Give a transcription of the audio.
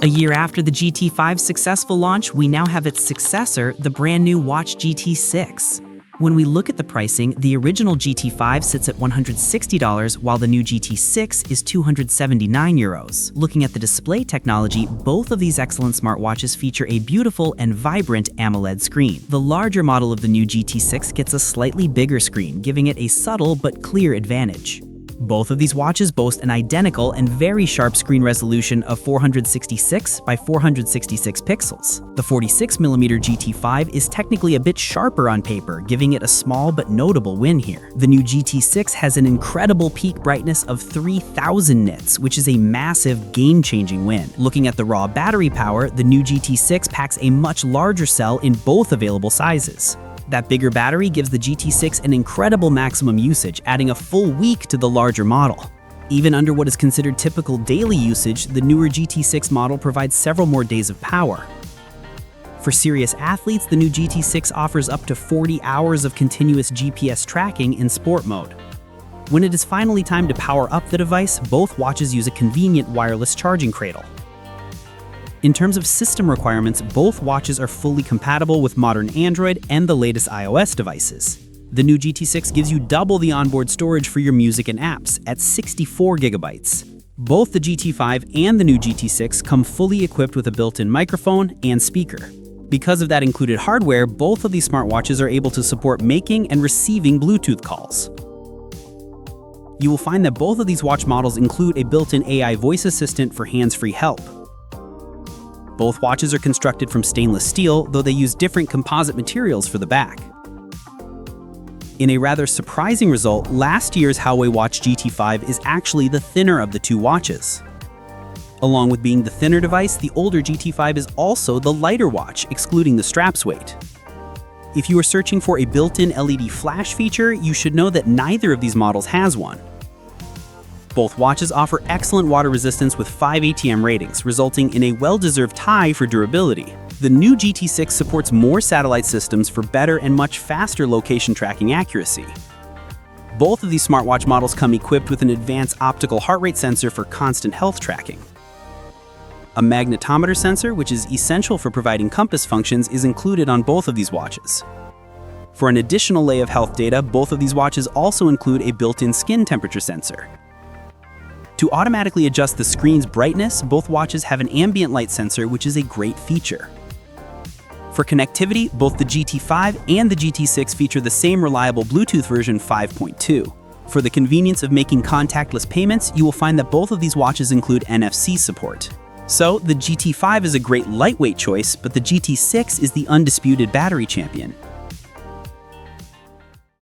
A year after the GT5's successful launch, we now have its successor, the brand new Watch GT6. When we look at the pricing, the original GT5 sits at $160, while the new GT6 is €279. Looking at the display technology, both of these excellent smartwatches feature a beautiful and vibrant AMOLED screen. The larger model of the new GT6 gets a slightly bigger screen, giving it a subtle but clear advantage. Both of these watches boast an identical and very sharp screen resolution of 466 by 466 pixels. The 46mm GT5 is technically a bit sharper on paper, giving it a small but notable win here. The new GT6 has an incredible peak brightness of 3000 nits, which is a massive game-changing win. Looking at the raw battery power, the new GT6 packs a much larger cell in both available sizes. That bigger battery gives the GT6 an incredible maximum usage, adding a full week to the larger model. Even under what is considered typical daily usage, the newer GT6 model provides several more days of power. For serious athletes, the new GT6 offers up to 40 hours of continuous GPS tracking in sport mode. When it is finally time to power up the device, both watches use a convenient wireless charging cradle. In terms of system requirements, both watches are fully compatible with modern Android and the latest iOS devices. The new GT6 gives you double the onboard storage for your music and apps at 64 GB. Both the GT5 and the new GT6 come fully equipped with a built-in microphone and speaker. Because of that included hardware, both of these smartwatches are able to support making and receiving Bluetooth calls. You will find that both of these watch models include a built-in AI voice assistant for hands-free help. Both watches are constructed from stainless steel, though they use different composite materials for the back. In a rather surprising result, last year's Huawei Watch GT5 is actually the thinner of the two watches. Along with being the thinner device, the older GT5 is also the lighter watch, excluding the strap's weight. If you are searching for a built-in LED flash feature, you should know that neither of these models has one. Both watches offer excellent water resistance with 5 ATM ratings, resulting in a well-deserved tie for durability. The new GT6 supports more satellite systems for better and much faster location tracking accuracy. Both of these smartwatch models come equipped with an advanced optical heart rate sensor for constant health tracking. A magnetometer sensor, which is essential for providing compass functions, is included on both of these watches. For an additional layer of health data, both of these watches also include a built-in skin temperature sensor. To automatically adjust the screen's brightness, both watches have an ambient light sensor, which is a great feature. For connectivity, both the GT5 and the GT6 feature the same reliable Bluetooth version 5.2. For the convenience of making contactless payments, you will find that both of these watches include NFC support. So, the GT5 is a great lightweight choice, but the GT6 is the undisputed battery champion.